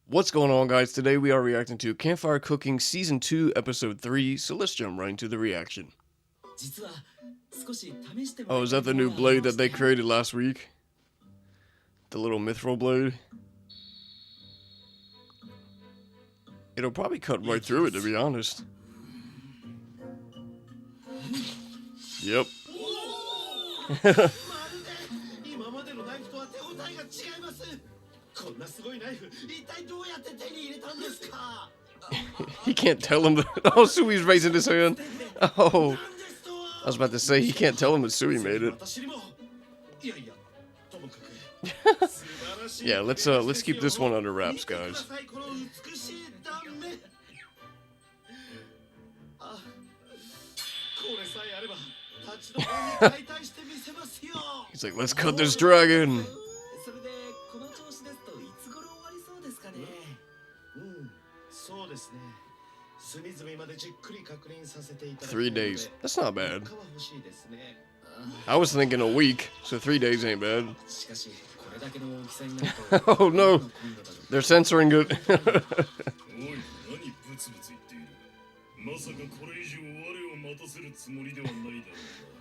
What's going on, guys? Today we are reacting to Campfire Cooking Season 2, Episode 3, so let's jump right into the reaction. Oh, is that the new blade that they created last week? The little mithril blade? It'll probably cut right through it, to be honest. Yep. He can't tell him that. Oh, Sui's raising his hand. Oh, I was about to say he can't tell him that Sui made it. Yeah, let's keep this one under wraps, guys. He's like, let's cut this dragon. 3 days. That's not bad. I was thinking a week, so 3 days ain't bad. Oh no, they're censoring it.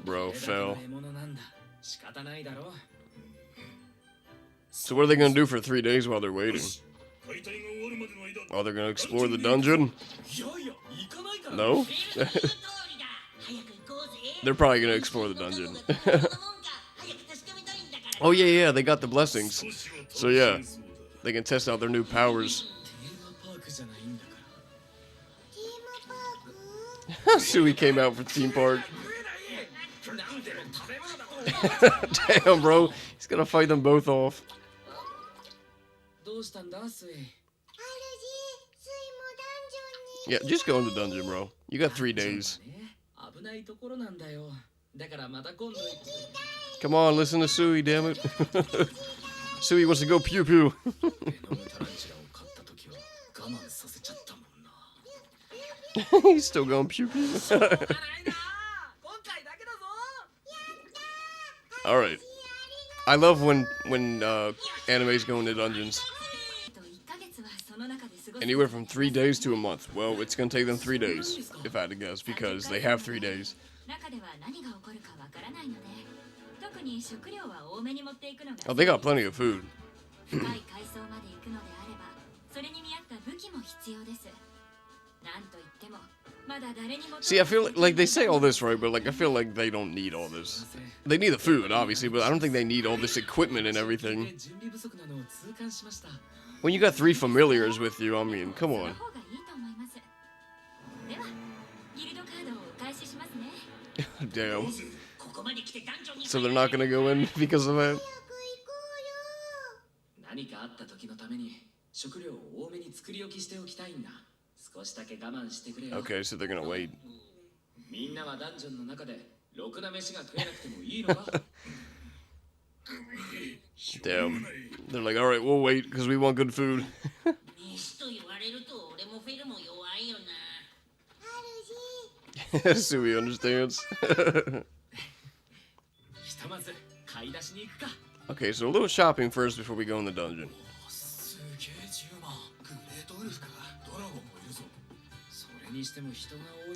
Bro, fell. So what are they gonna do for 3 days while they're waiting? Oh, they're gonna explore the dungeon? No? They're probably gonna explore the dungeon. Oh yeah, they got the blessings. So yeah, they can test out their new powers. Sui came out for theme park. Damn, bro. He's gonna fight them both off. Yeah, just go in the dungeon, bro. You got 3 days. Come on, listen to Sui, damn it. Sui wants to go pew pew. He's still going pew pew. Alright. I love when animes go into dungeons. Anywhere from 3 days to a month. Well, it's gonna take them 3 days, if I had to guess, because they have 3 days. Oh, they got plenty of food. See, I feel like they say all this, right? But like, I feel like they don't need all this. They need the food, obviously, but I don't think they need all this equipment and everything. When you got 3 familiars with you, I mean, come on. Damn. So they're not gonna go in because of that? Okay, so they're gonna wait. Damn. They're like, alright, we'll wait because we want good food. Sui understands. Okay, so a little shopping first before we go in the dungeon.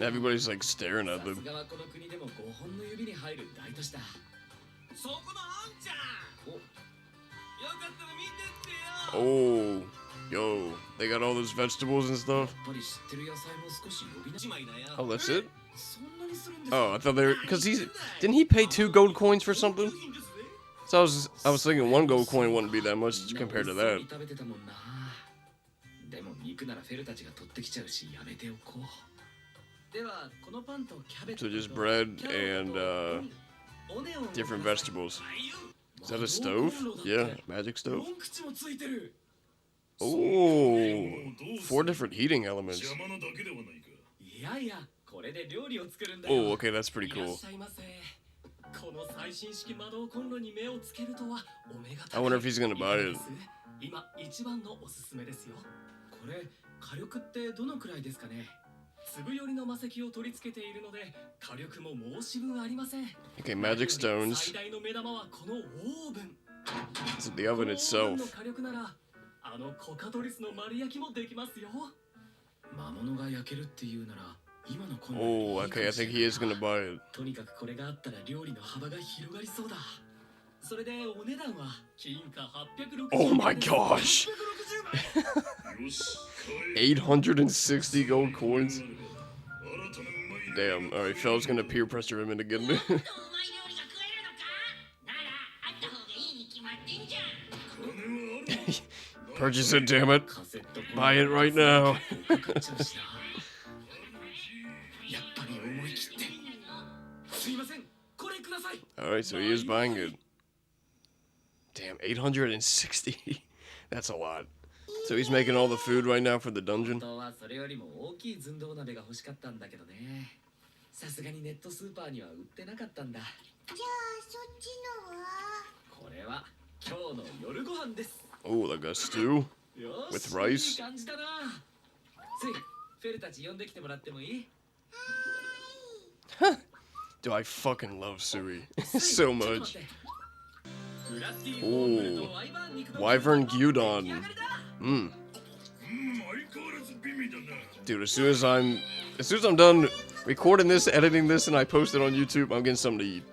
Everybody's like staring at them. Oh, yo, they got all those vegetables and stuff. Oh, that's it? Oh, I thought they were, cause didn't he pay 2 gold coins for something? So I was thinking 1 gold coin wouldn't be that much compared to that. So just bread and different vegetables. Is that a stove? Yeah, magic stove. Oh, 4 different heating elements. Oh, okay, that's pretty cool. I wonder if he's gonna buy it. Okay, magic stones. It's the oven itself. Oh, okay, I think he is gonna buy it. Oh my gosh! 860 gold coins. Damn, alright, Phil's gonna peer pressure him into getting it. Purchase it, damn it. Buy it right now. Alright, so he is buying it. Damn, 860. That's a lot. So he's making all the food right now for the dungeon. Oh, like a stew with rice. Do I fucking love Sui so much. Ooh, Wyvern Gyudon. Dude, as soon as I'm done recording this, editing this, and I post it on YouTube, I'm getting something to eat.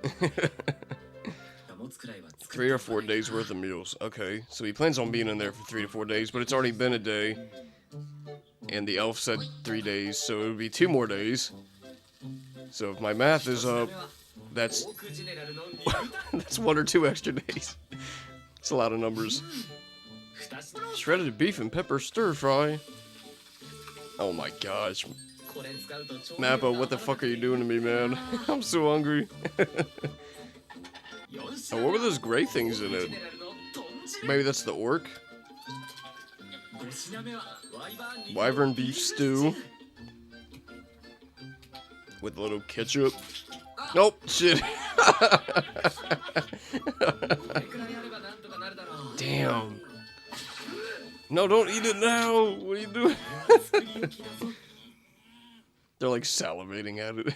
3 or 4 days worth of meals. Okay, so he plans on being in there for 3 to 4 days, but it's already been a day. And the elf said 3 days, so it would be 2 more days. So if my math is up, that's 1 or 2 extra days. It's a lot of numbers. Shredded beef and pepper stir fry. Oh my gosh. Mappa, what the fuck are you doing to me, man? I'm so hungry. Oh, what were those gray things in it? Maybe that's the orc? Wyvern beef stew. With a little ketchup. Nope, shit. Damn. No, don't eat it now. What are you doing? They're like salivating at it.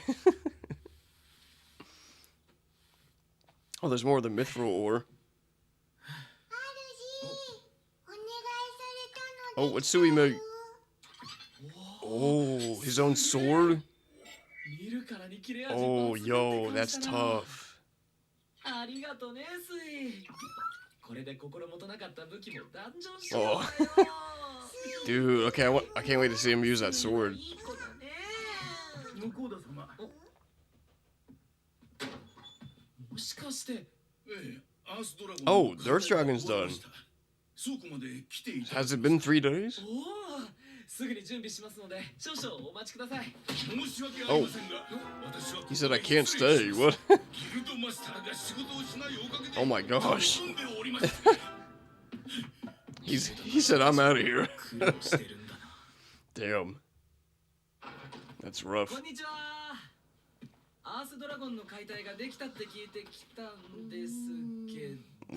Oh, there's more of the mithril ore. Oh, what's Sui make? Oh, his own sword? Oh, yo, that's tough. Oh. Dude, okay, I can't wait to see him use that sword. Oh, the Earth Dragon's done. Has it been 3 days? Oh. He said I can't stay. What? Oh my gosh. He said I'm out of here. Damn. That's rough. What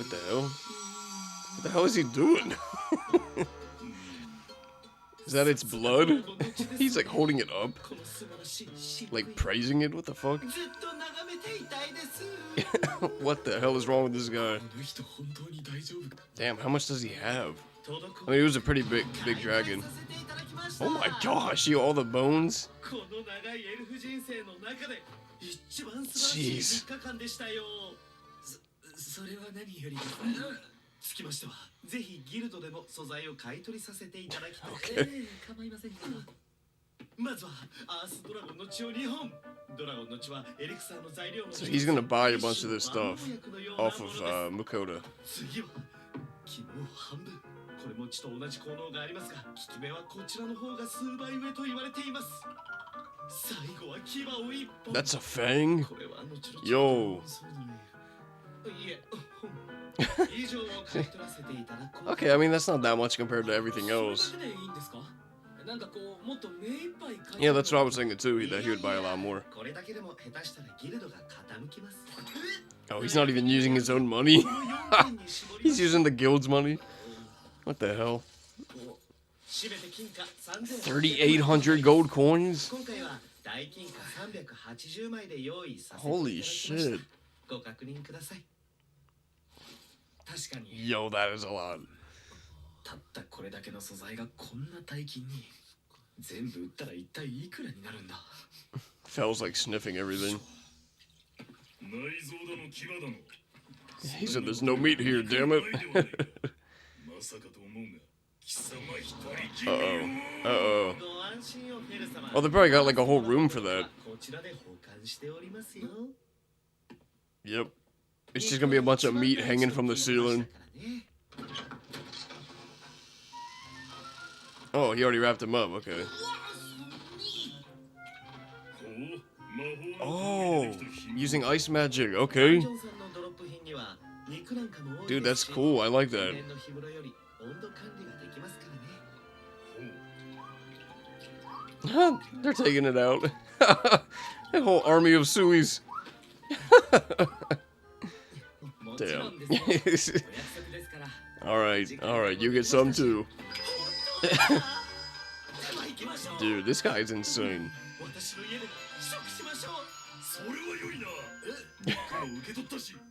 the hell? What the hell is he doing? Is that its blood? He's like holding it up. Like praising it? What the fuck? What the hell is wrong with this guy? Damn, how much does he have? I mean, he was a pretty big dragon. Oh my gosh, you all the bones? Jeez. Okay. So he's gonna buy a bunch of this stuff off of Mukoda. That's a fang? Yo. Okay, I mean, that's not that much compared to everything else. Yeah, that's what I was thinking too, that he would buy a lot more. Oh, he's not even using his own money? He's using the guild's money? What the hell? 3,800 gold coins? Holy shit. Yo, that is a lot. たったこれだけの素材がこんな大金に全部売ったら一体いくらになるんだ。 Fel's like sniffing everything. He said there's no meat here, damn it. Uh-oh. Uh-oh. Oh, they probably got like a whole room for that. Yep. It's just gonna be a bunch of meat hanging from the ceiling. Oh, he already wrapped him up, okay. Oh, using ice magic, okay. Dude, that's cool, I like that. They're taking it out. A whole army of Suis. Damn. Alright, you get some too. Dude, this guy's insane.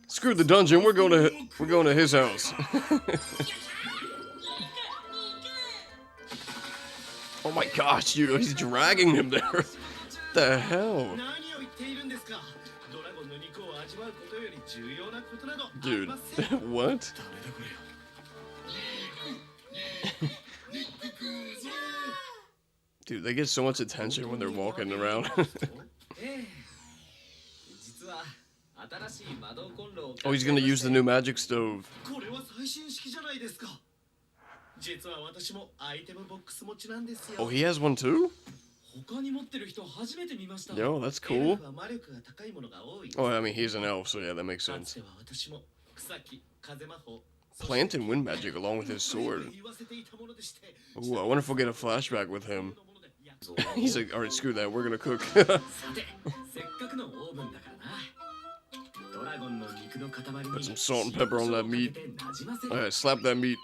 Screw the dungeon, we're going to his house. Oh my gosh, dude, he's dragging him there. What the hell? Dude, what? Dude, they get so much attention when they're walking around. Oh, he's gonna use the new magic stove. Oh, he has one too? Yo, that's cool. Oh, I mean, he's an elf, so yeah, that makes sense. Plant and wind magic along with his sword. Ooh, I wonder if we'll get a flashback with him. He's like, alright, screw that, we're gonna cook. Put some salt and pepper on that meat. Alright, slap that meat.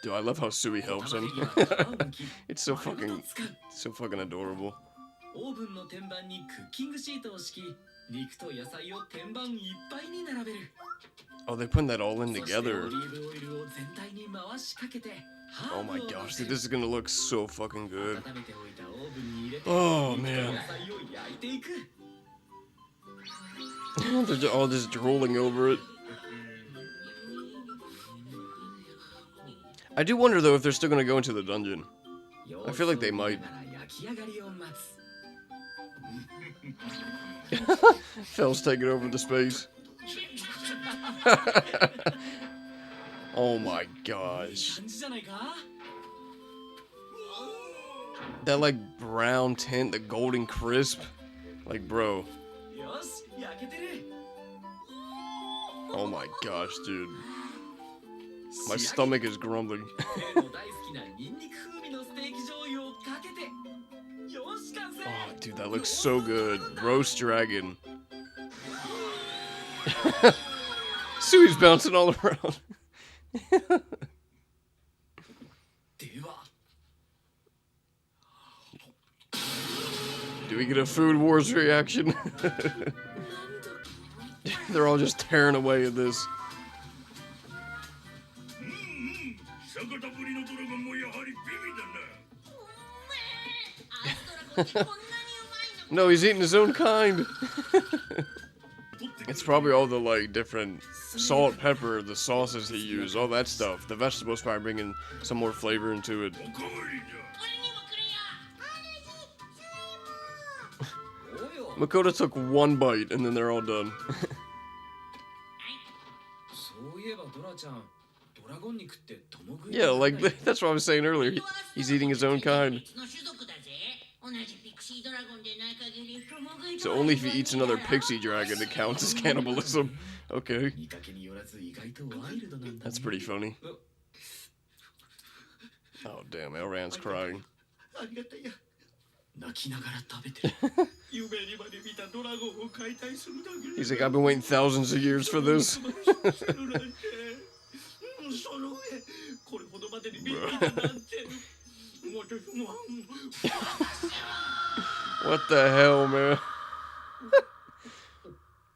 Dude, I love how Sui helps him. It's so fucking adorable. Oh, they're putting that all in together. Oh my gosh, dude, this is gonna look so fucking good. Oh man. They're all just drooling over it. I do wonder though if they're still gonna go into the dungeon. I feel like they might. Phil's taking over the space. Oh my gosh. That like brown tint, the golden crisp. Like, bro. Oh my gosh, dude. My stomach is grumbling. Oh, dude, that looks so good. Roast dragon. Sui's bouncing all around. Do we get a Food Wars reaction? They're all just tearing away at this. No, he's eating his own kind. It's probably all the like different salt, pepper, the sauces he used, all that stuff. The vegetables probably bringing some more flavor into it. Makoto took one bite and then they're all done. Yeah, like that's what I was saying earlier. He's eating his own kind. So only if he eats another pixie dragon it counts as cannibalism. Okay. That's pretty funny. Oh damn, Elran's crying. He's like, I've been waiting thousands of years for this. What the hell, man?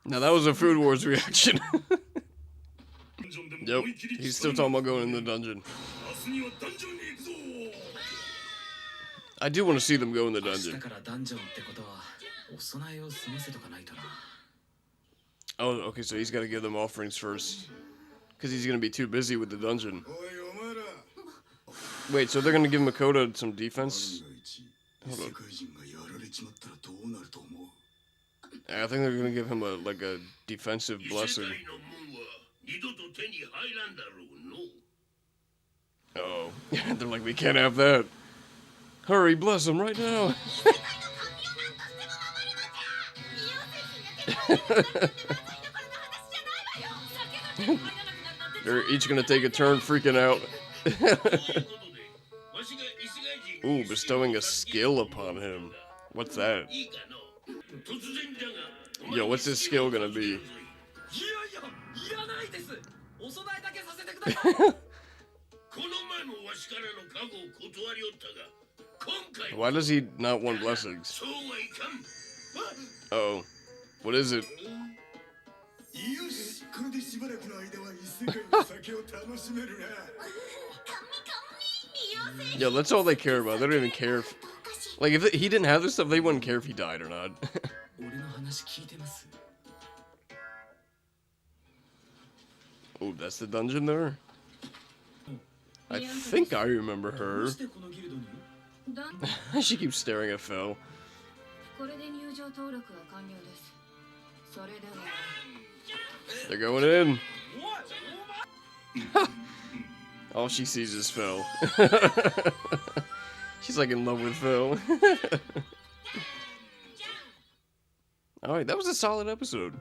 Now that was a Food Wars reaction. Yep, he's still talking about going in the dungeon. I do want to see them go in the dungeon. Oh, okay, so he's got to give them offerings first. Because he's going to be too busy with the dungeon. Wait, so they're going to give Makoto some defense? Hold on. I think they're going to give him a defensive blessing. Oh, they're like, we can't have that. Hurry, bless him right now. They're each gonna take a turn freaking out. Ooh, bestowing a skill upon him. What's that? Yo, what's this skill gonna be? Why does he not want blessings? Uh-oh. What is it? Yo, that's all they care about. They don't even care if... Like, if he didn't have this stuff, they wouldn't care if he died or not. Oh, that's the dungeon there? I think I remember her. She keeps staring at Phil. They're going in. All she sees is Phil. She's like in love with Phil. Alright, that was a solid episode.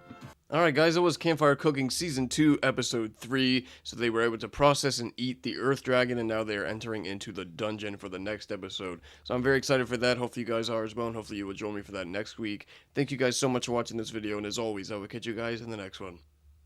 Alright guys, that was Campfire Cooking Season 2, Episode 3. So they were able to process and eat the Earth Dragon, and now they are entering into the dungeon for the next episode. So I'm very excited for that. Hopefully you guys are as well, and hopefully you will join me for that next week. Thank you guys so much for watching this video, and as always, I will catch you guys in the next one.